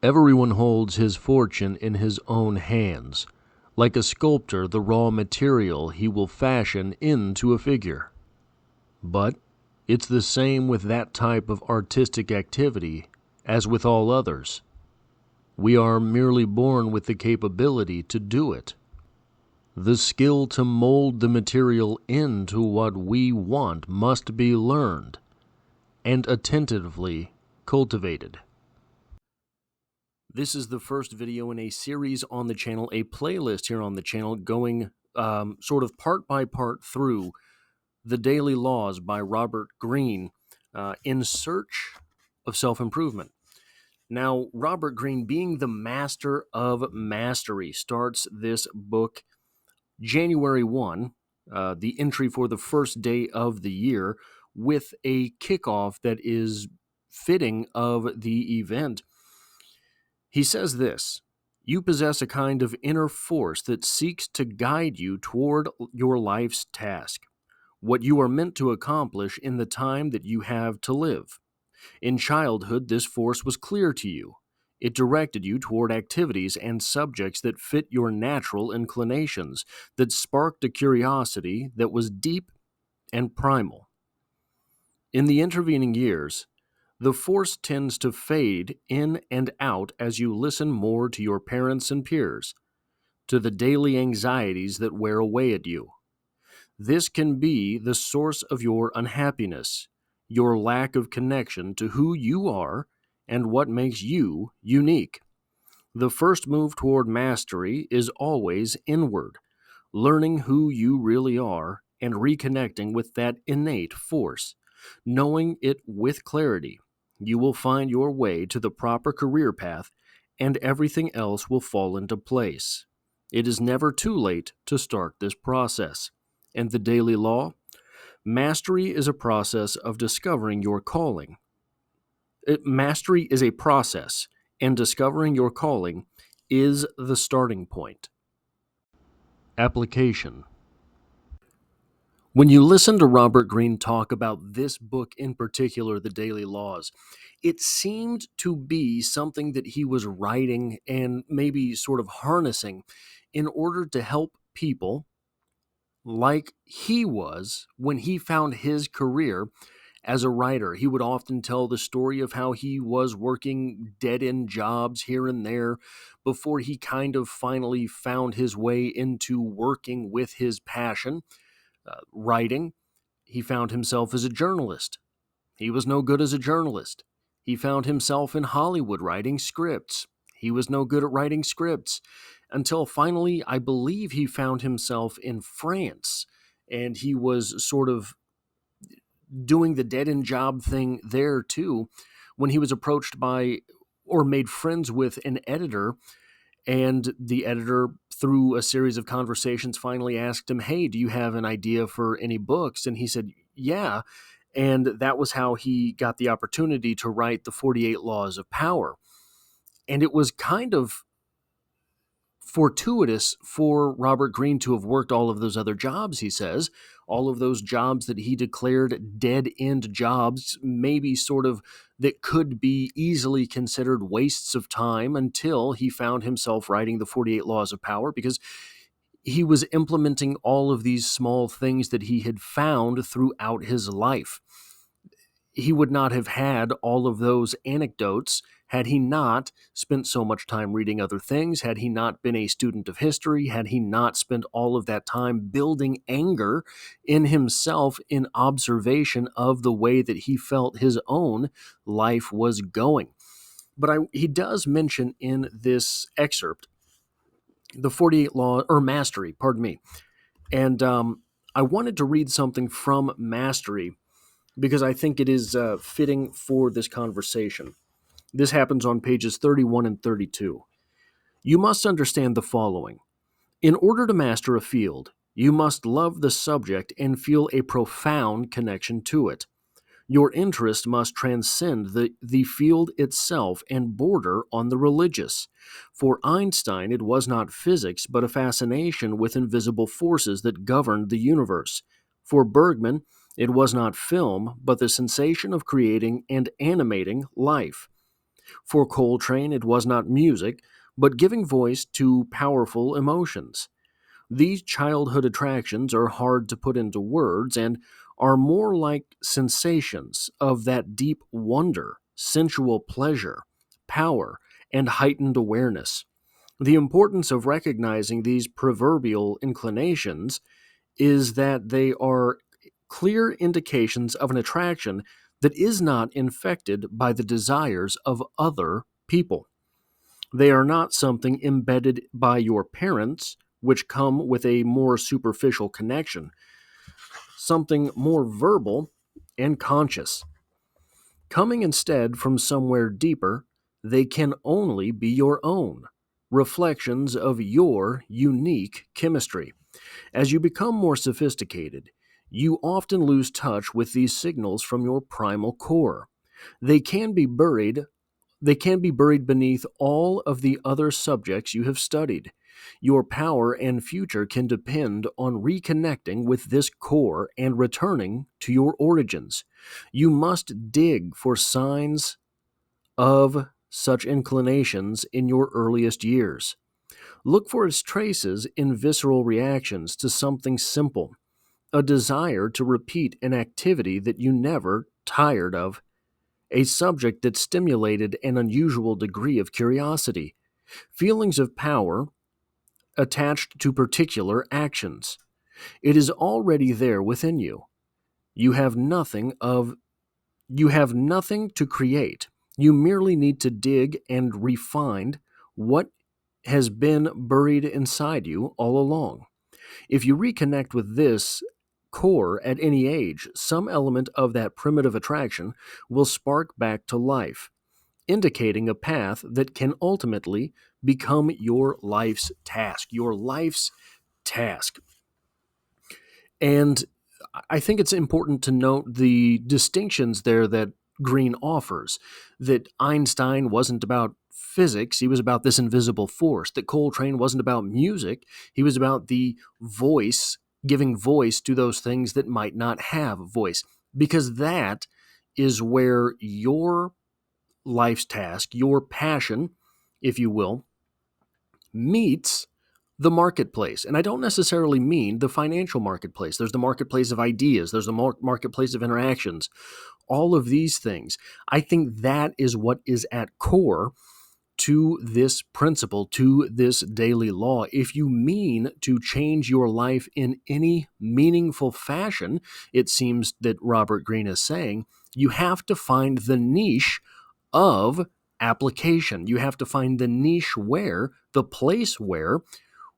Everyone holds his fortune in his own hands, like a sculptor the raw material he will fashion into a figure. But it's the same with that type of artistic activity as with all others. We are merely born with the capability to do it. The skill to mold the material into what we want must be learned and attentively cultivated. This is the first video in a series on the channel, a playlist here on the channel going sort of part by part through The Daily Laws by Robert Greene in search of self-improvement. Now, Robert Greene, being the master of mastery, starts this book January 1, the entry for the first day of the year, with a kickoff that is fitting of the event. He says this: "You possess a kind of inner force that seeks to guide you toward your life's task, what you are meant to accomplish in the time that you have to live. In childhood, this force was clear to you. It directed you toward activities and subjects that fit your natural inclinations, that sparked a curiosity that was deep and primal. In the intervening years, the force tends to fade in and out as you listen more to your parents and peers, to the daily anxieties that wear away at you. This can be the source of your unhappiness, your lack of connection to who you are and what makes you unique. The first move toward mastery is always inward, learning who you really are and reconnecting with that innate force. Knowing it with clarity, you will find your way to the proper career path, and everything else will fall into place. It is never too late to start this process." And the daily law: mastery is a process of discovering your calling. Mastery is a process, and discovering your calling is the starting point. Application. When you listen to Robert Greene talk about this book in particular, The Daily Laws, it seemed to be something that he was writing and maybe sort of harnessing in order to help people like he was when he found his career as a writer. He would often tell the story of how he was working dead-end jobs here and there before he kind of finally found his way into working with his passion, writing. He found himself as a journalist. He was no good as a journalist. He found himself in Hollywood writing scripts. He was no good at writing scripts until finally, I believe he found himself in France, and he was sort of doing the dead-end job thing there too when he was approached by or made friends with an editor. And the editor, through a series of conversations, finally asked him, "Hey, do you have an idea for any books?" And he said, "Yeah." And that was how he got the opportunity to write the 48 Laws of Power. And it was kind of fortuitous for Robert Greene to have worked all of those other jobs, he says, all of those jobs that he declared dead-end jobs, maybe sort of that could be easily considered wastes of time, until he found himself writing the 48 Laws of Power, because he was implementing all of these small things that he had found throughout his life. He would not have had all of those anecdotes had he not spent so much time reading other things, had he not been a student of history, had he not spent all of that time building anger in himself in observation of the way that he felt his own life was going. But he does mention in this excerpt the 48 Law, or Mastery, pardon me. And I wanted to read something from Mastery because I think it is fitting for this conversation. This happens on pages 31 and 32. "You must understand the following. In order to master a field, you must love the subject and feel a profound connection to it. Your interest must transcend the field itself and border on the religious. For Einstein, it was not physics, but a fascination with invisible forces that governed the universe. For Bergman, it was not film, but the sensation of creating and animating life. For Coltrane, it was not music, but giving voice to powerful emotions. These childhood attractions are hard to put into words and are more like sensations of that deep wonder, sensual pleasure, power, and heightened awareness. The importance of recognizing these proverbial inclinations is that they are clear indications of an attraction that is not infected by the desires of other people. They are not something embedded by your parents, which come with a more superficial connection, something more verbal and conscious. Coming instead from somewhere deeper, they can only be your own, reflections of your unique chemistry. As you become more sophisticated, you often lose touch with these signals from your primal core. They can be buried they can be buried beneath all of the other subjects you have studied. Your power and future can depend on reconnecting with this core and returning to your origins. You must dig for signs of such inclinations in your earliest years. Look for its traces in visceral reactions to something simple, a desire to repeat an activity that you never tired of, a subject that stimulated an unusual degree of curiosity, feelings of power attached to particular actions. It is already there within you. You have nothing of you have nothing to create. You merely need to dig and refine what has been buried inside you all along. If you reconnect with this core at any age, some element of that primitive attraction will spark back to life, indicating a path that can ultimately become your life's task. Your life's task. And I think it's important to note the distinctions there that Greene offers. That Einstein wasn't about physics, he was about this invisible force. That Coltrane wasn't about music, he was about the voice, giving voice to those things that might not have voice. Because that is where your life's task, your passion, if you will, meets the marketplace. And I don't necessarily mean the financial marketplace. There's the marketplace of ideas, there's the marketplace of interactions, all of these things. I think that is what is at core to this principle, to this daily law. If you mean to change your life in any meaningful fashion, it seems that Robert Greene is saying, you have to find the niche of application. You have to find the niche where, the place where,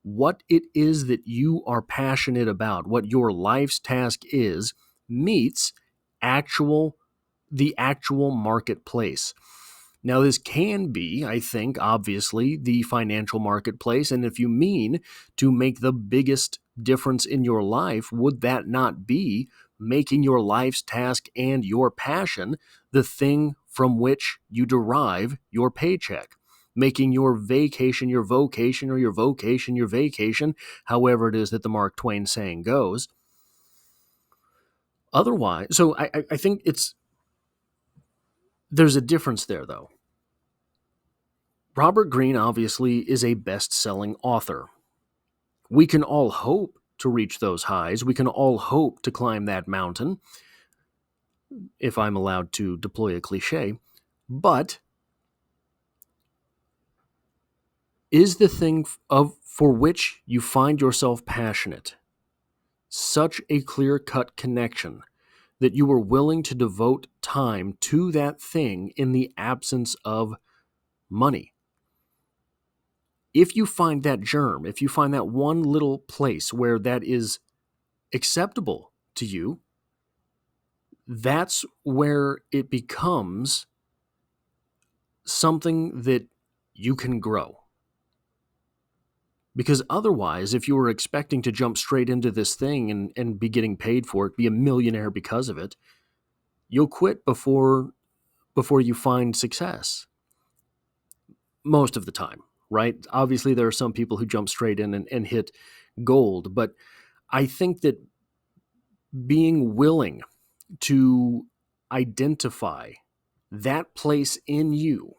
what it is that you are passionate about, what your life's task is, meets actual the actual marketplace. Now, this can be, I think, obviously, the financial marketplace. And if you mean to make the biggest difference in your life, would that not be making your life's task and your passion the thing from which you derive your paycheck? Making your vacation your vocation, or your vocation your vacation, however it is that the Mark Twain saying goes. Otherwise, so I think there's a difference there, though. Robert Greene obviously is a best-selling author. We can all hope to reach those highs. We can all hope to climb that mountain, if I'm allowed to deploy a cliche. But is the thing for which you find yourself passionate such a clear-cut connection that you are willing to devote time to that thing in the absence of money? If you find that germ, if you find that one little place where that is acceptable to you, that's where it becomes something that you can grow. Because otherwise, if you were expecting to jump straight into this thing and be getting paid for it, be a millionaire because of it, you'll quit before you find success. Most of the time, right? Obviously, there are some people who jump straight in and hit gold, but I think that being willing to identify that place in you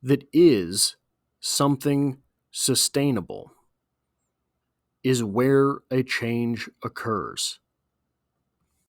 that is something sustainable is where a change occurs.